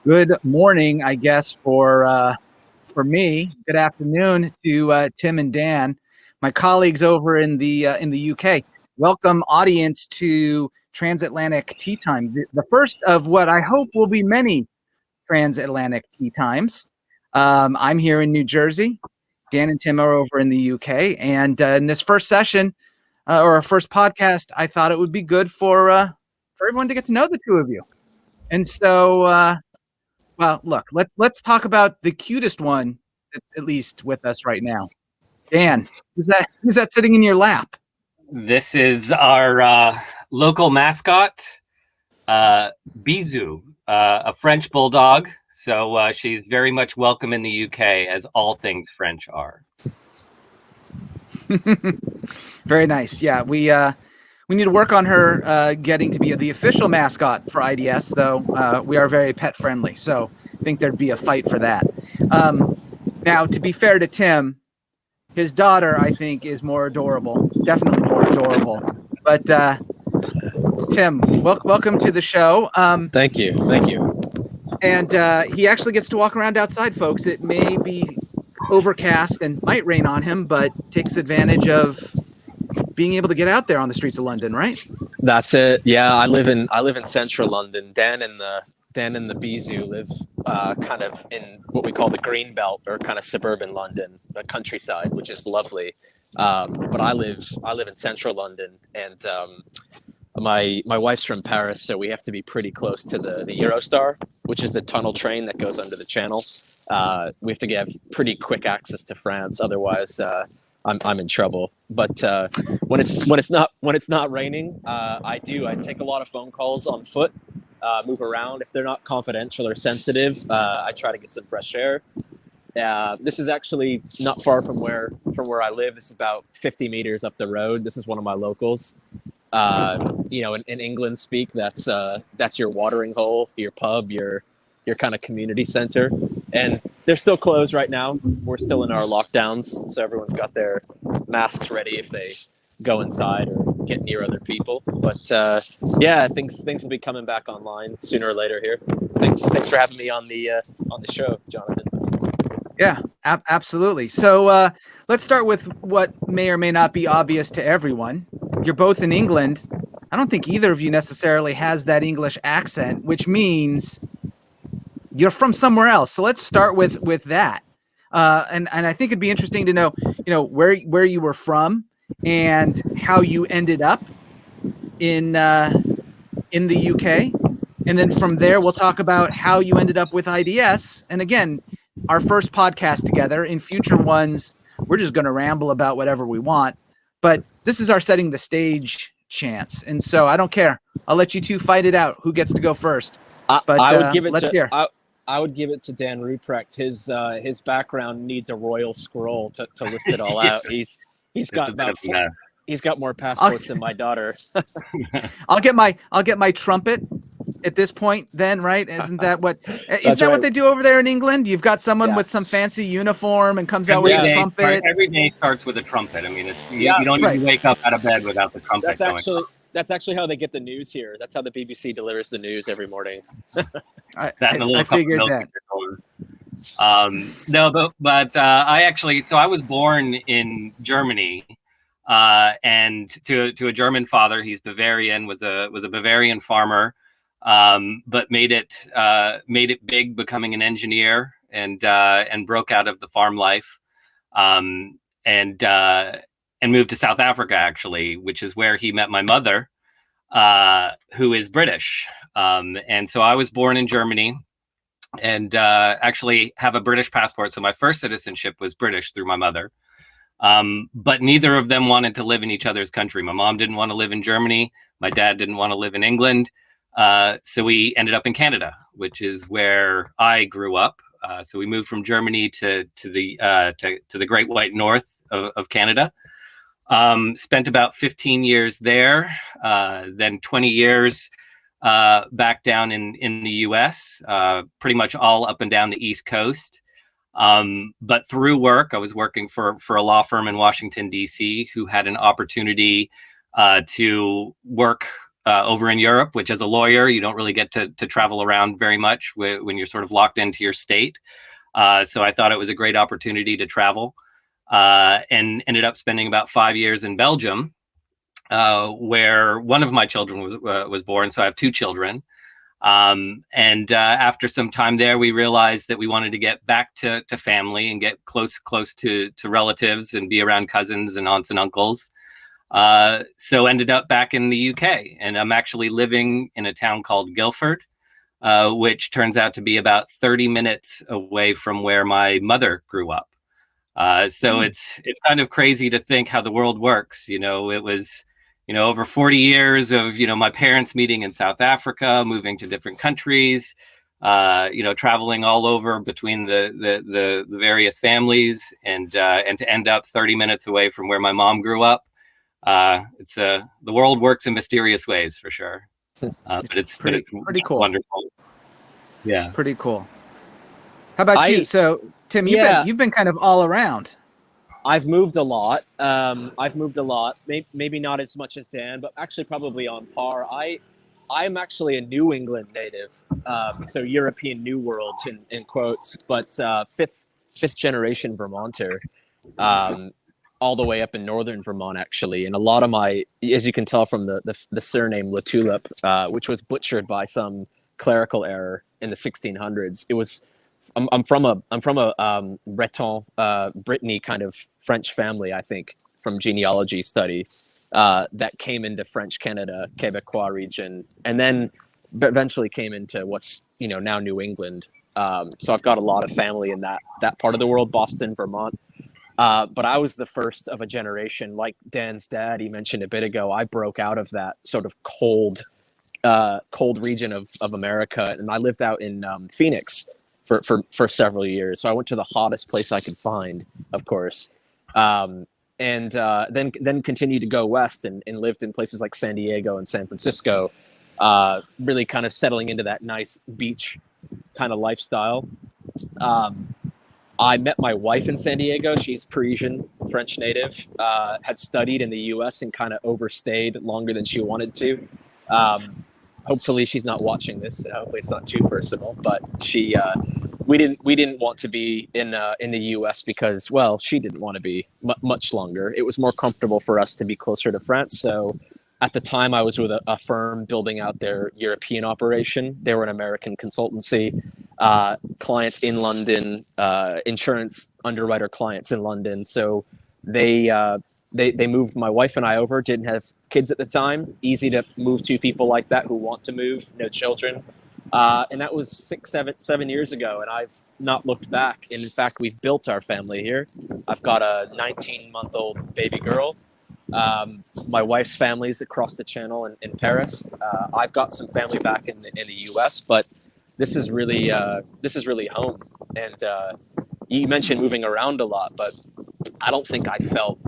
Good morning, I guess, for me. Good afternoon to Tim and Dan, my colleagues over in the UK. Welcome, audience, to Transatlantic Tea Time, the first of what I hope will be many Transatlantic Tea Times. I'm here in New Jersey. Dan and Tim are over in the UK, and in this first session or our first podcast, I thought it would be good for everyone to get to know the two of you. And so. Well, look, let's talk about the cutest one that's at least with us right now. Dan, who's that sitting in your lap? This is our local mascot, Bisou, a French bulldog. So she's very much welcome in the UK, as all things French are. Very nice. Yeah, we need to work on her getting to be the official mascot for IDS, though. We are very pet friendly, so I think there'd be a fight for that. Now, to be fair to Tim, his daughter, I think, is more adorable. Definitely more adorable. But Tim, welcome to the show. Thank you. And he actually gets to walk around outside, folks. It may be overcast and might rain on him, but takes advantage of being able to get out there on the streets of London, right? That's it. Yeah, I live in central London. Dan and the Bisou live kind of in what we call the green belt, or kind of suburban London, the countryside, which is lovely. But I live in central London, and my wife's from Paris, so we have to be pretty close to the Eurostar, which is the tunnel train that goes under the channel. We have to have pretty quick access to France, otherwise I'm in trouble. But when it's not raining, I take a lot of phone calls on foot, move around. If they're not confidential or sensitive, I try to get some fresh air. This is actually not far from where I live. This is about 50 meters up the road. This is one of my locals. In England speak, that's your watering hole, your pub, your kind of community center. And they're still closed right now. We're still in our lockdowns, so everyone's got their masks ready if they go inside or get near other people. But things will be coming back online sooner or later here. Thanks for having me on the show, Jonathan. Yeah, absolutely. So let's start with what may or may not be obvious to everyone. You're both in England. I don't think either of you necessarily has that English accent, which means you're from somewhere else. So let's start with that. And I think it'd be interesting to know, where you were from and how you ended up in the UK. And then from there, we'll talk about how you ended up with IDS. And again, our first podcast together. In future ones, we're just going to ramble about whatever we want. But this is our setting the stage chance. And so I don't care. I'll let you two fight it out. Who gets to go first? But I would give it let's hear. I would give it to Dan Ruprecht. His background needs a royal scroll to list it all out. He's got more passports than my daughter. I'll get my trumpet at this point then, right? Isn't that what what they do over there in England? You've got someone with some fancy uniform and comes out with a trumpet. Every day starts with a trumpet. I mean, you don't even wake up out of bed without the trumpet going. That's actually how they get the news here. That's how the BBC delivers the news every morning. I figured that. I was born in Germany, and to a German father. He's Bavarian. Was a Bavarian farmer, but made it big, becoming an engineer, and broke out of the farm life, and moved to South Africa, actually, which is where he met my mother, who is British. And so I was born in Germany and actually have a British passport. So my first citizenship was British through my mother. But neither of them wanted to live in each other's country. My mom didn't want to live in Germany. My dad didn't want to live in England. So we ended up in Canada, which is where I grew up. So we moved from Germany to the Great White North of Canada. Spent about 15 years there, then 20 years back down in the US, pretty much all up and down the East Coast. But through work, I was working for a law firm in Washington, D.C., who had an opportunity to work over in Europe, which as a lawyer, you don't really get to travel around very much when you're sort of locked into your state. So I thought it was a great opportunity to travel, and ended up spending about 5 years in Belgium, where one of my children was born. So I have 2 children. And after some time there, we realized that we wanted to get back to family and get close to relatives and be around cousins and aunts and uncles. So ended up back in the UK, and I'm actually living in a town called Guildford, which turns out to be about 30 minutes away from where my mother grew up. So it's kind of crazy to think how the world works. You know, it was, over 40 years of, my parents meeting in South Africa, moving to different countries, traveling all over between the various families, and to end up 30 minutes away from where my mom grew up. It's the world works in mysterious ways, for sure. But it's pretty cool. Wonderful. Yeah. Pretty cool. How about you? So Tim, you've been kind of all around. I've moved a lot. Maybe not as much as Dan, but actually probably on par. I'm actually a New England native, so European New World in quotes, but fifth generation Vermonter, all the way up in northern Vermont, actually. And a lot of my, as you can tell from the surname La Tulip, which was butchered by some clerical error in the 1600s. It was. I'm from a Breton, Brittany kind of French family, I think, from genealogy study, that came into French Canada, Quebecois region, and then eventually came into what's now New England. So I've got a lot of family in that part of the world, Boston, Vermont. But I was the first of a generation, like Dan's dad, he mentioned a bit ago. I broke out of that sort of cold region of America, and I lived out in Phoenix for several years. So I went to the hottest place I could find, of course, and then continued to go west and lived in places like San Diego and San Francisco, really kind of settling into that nice beach kind of lifestyle. I met my wife in San Diego. She's Parisian, French native, had studied in the U.S. and kind of overstayed longer than she wanted to. Hopefully she's not watching this. Hopefully it's not too personal, but we didn't want to be in the U.S. because, well, she didn't want to be much longer. It was more comfortable for us to be closer to France. So at the time I was with a firm building out their European operation. They were an American consultancy, clients in London, insurance underwriter clients in London. So they moved my wife and I over, didn't have kids at the time. Easy to move 2 people like that who want to move, no children. And that was 7 years ago, and I've not looked back. And in fact, we've built our family here. I've got a 19-month-old baby girl. My wife's family's across the channel in Paris. I've got some family back in the U.S., but this is really home. And you mentioned moving around a lot, but I don't think I felt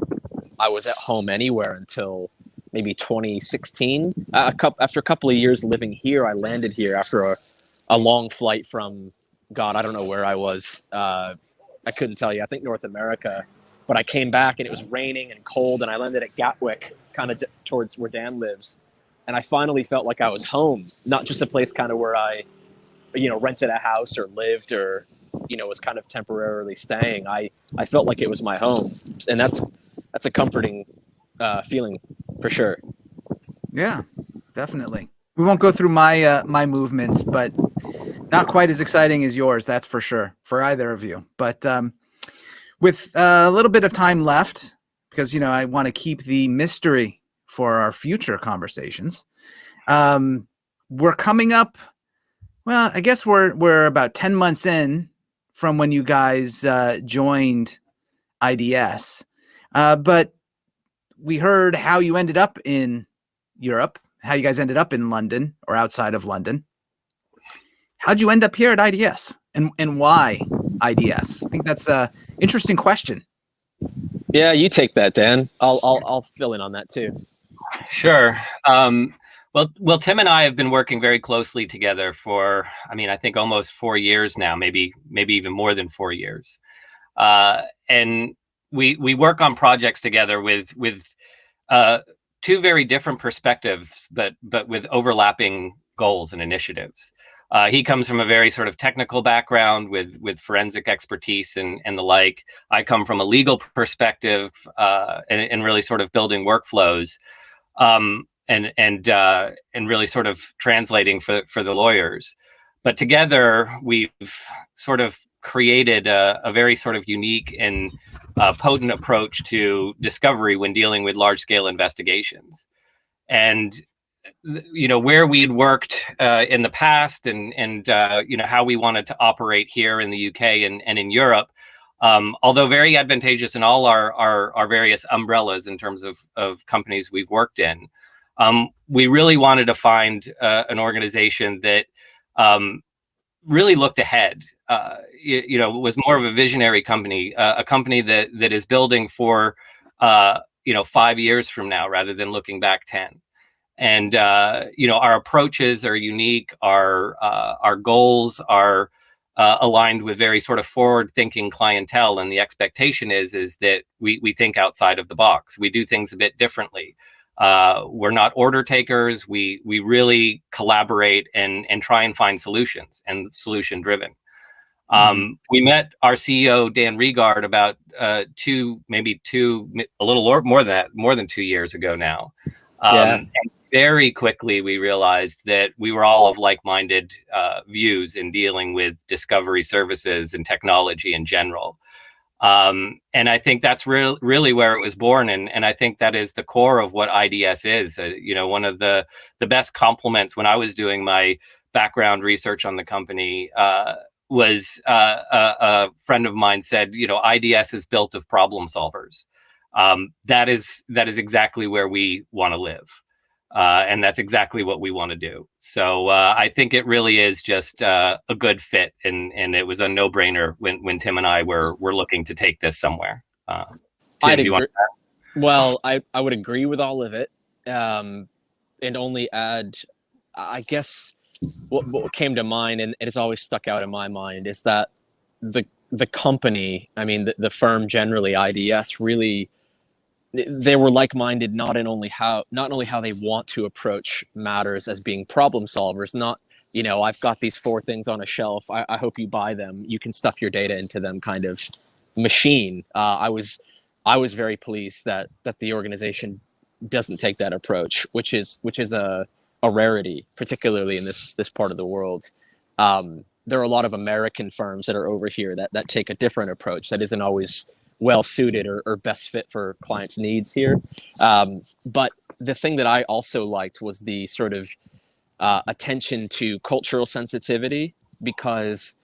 I was at home anywhere until maybe 2016. After a couple of years living here, I landed here after a long flight from, God, I don't know where I was. I couldn't tell you. I think North America. But I came back and it was raining and cold, and I landed at Gatwick, kind of towards where Dan lives. And I finally felt like I was home, not just a place kind of where I, rented a house or lived or, was kind of temporarily staying. I felt like it was my home. And that's a comforting feeling for sure. Yeah, definitely. We won't go through my movements, but not quite as exciting as yours, that's for sure, for either of you. But with a little bit of time left, because I want to keep the mystery for our future conversations. We're coming up. Well, I guess we're about 10 months in from when you guys joined IDS, but we heard how you ended up in Europe, how you guys ended up in London or outside of London. How'd you end up here at IDS, and why IDS? I think that's an interesting question. Yeah, you take that, Dan. I'll fill in on that too. Sure. Well, Tim and I have been working very closely together for, I think almost 4 years now, maybe even more than 4 years. And we work on projects together with two very different perspectives, but with overlapping goals and initiatives. He comes from a very sort of technical background with forensic expertise and the like. I come from a legal perspective and really sort of building workflows and really sort of translating for the lawyers. But together we've sort of created a very sort of unique and potent approach to discovery when dealing with large scale investigations. And where we'd worked in the past and how we wanted to operate here in the UK and in Europe, although very advantageous in all our various umbrellas in terms of companies we've worked in, we really wanted to find an organization that really looked ahead. Was more of a visionary company, a company that is building for 5 years from now rather than looking back 10. And our approaches are unique. Our goals are aligned with very sort of forward-thinking clientele, and the expectation is that we think outside of the box. We do things a bit differently. We're not order takers. We really collaborate and try and find solutions, and solution driven. We met our CEO Dan Regard about a little more than 2 years ago now. And very quickly we realized that we were all of like-minded views in dealing with discovery services and technology in general. And I think that's really where it was born. And I think that is the core of what IDS is. One of the best compliments when I was doing my background research on the company was a friend of mine said, IDS is built of problem solvers. That is exactly where we want to live. And that's exactly what we want to do. So I think it really is just a good fit, and it was a no-brainer when Tim and I were looking to take this somewhere. Tim, do you want to add? Well, I would agree with all of it, and only add, I guess, what came to mind, and it has always stuck out in my mind, is that the company, I mean, the firm generally, IDS, really, they were like-minded not only how they want to approach matters as being problem solvers, not, I've got these 4 things on a shelf, I hope you buy them, you can stuff your data into them kind of machine. I was very pleased that the organization doesn't take that approach, which is a rarity, particularly in this part of the world. There are a lot of American firms that are over here that take a different approach that isn't always well suited or best fit for clients' needs here. But the thing that I also liked was the sort of attention to cultural sensitivity, because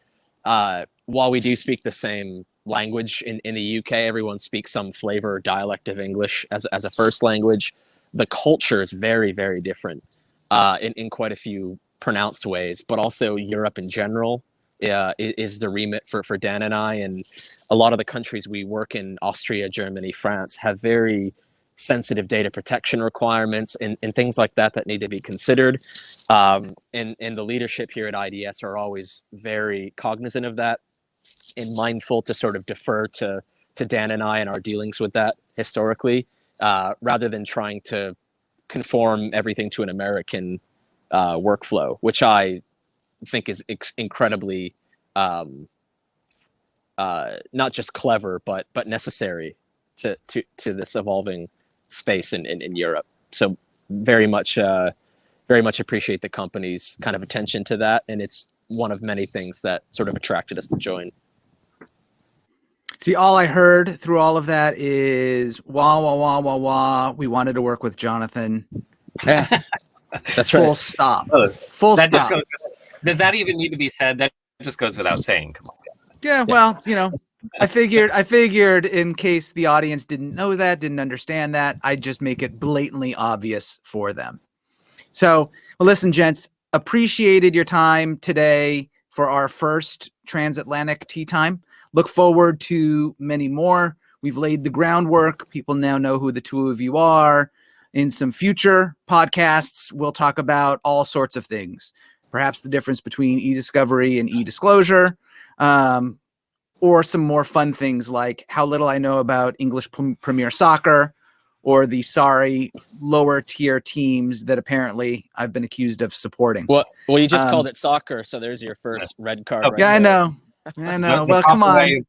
while we do speak the same language in the UK, everyone speaks some flavor or dialect of English as a first language. The culture is very, very different in quite a few pronounced ways, but also Europe in general is the remit for Dan and I. And a lot of the countries we work in, Austria, Germany, France, have very sensitive data protection requirements and things like that need to be considered. And the leadership here at IDS are always very cognizant of that and mindful to sort of defer to Dan and I in our dealings with that historically, rather than trying to conform everything to an American workflow, which I think is incredibly not just clever but necessary to this evolving space in Europe. So very much appreciate the company's kind of attention to that, and it's one of many things that sort of attracted us to join. See, all I heard through all of that is wah, wah, wah, wah, wah. We wanted to work with Jonathan. Yeah, that's right. Full stop. Full stop. Does that even need to be said? That just goes without saying. Come on. Yeah, well, I figured in case the audience didn't know that, didn't understand that, I'd just make it blatantly obvious for them. So, well, listen, gents, appreciated your time today for our first Transatlantic Tea Time. Look forward to many more. We've laid the groundwork. People now know who the two of you are. In some future podcasts, we'll talk about all sorts of things. Perhaps the difference between e-discovery and e-disclosure, or some more fun things like how little I know about English Premier Soccer, or the sorry lower tier teams that apparently I've been accused of supporting. Well, you just called it soccer, so there's your first red card. Oh, right Yeah, I there. know. I know. Well, come on.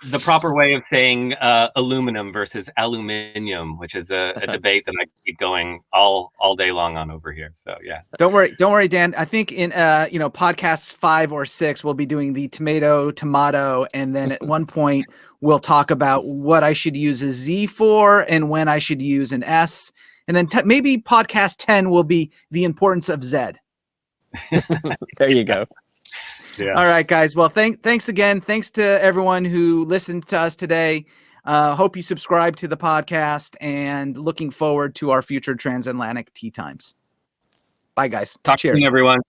The proper way of saying aluminum versus aluminium, which is a debate that I keep going all day long on over here. So yeah. Don't worry, Dan. I think in podcasts 5 or 6, we'll be doing the tomato, and then at one point we'll talk about what I should use a Z for and when I should use an S, and then maybe podcast 10 will be the importance of Z. There you go. Yeah. All right, guys. Well, thanks again. Thanks to everyone who listened to us today. Hope you subscribe to the podcast, and looking forward to our future Transatlantic Tea Times. Bye, guys. Talk Cheers. to you, everyone.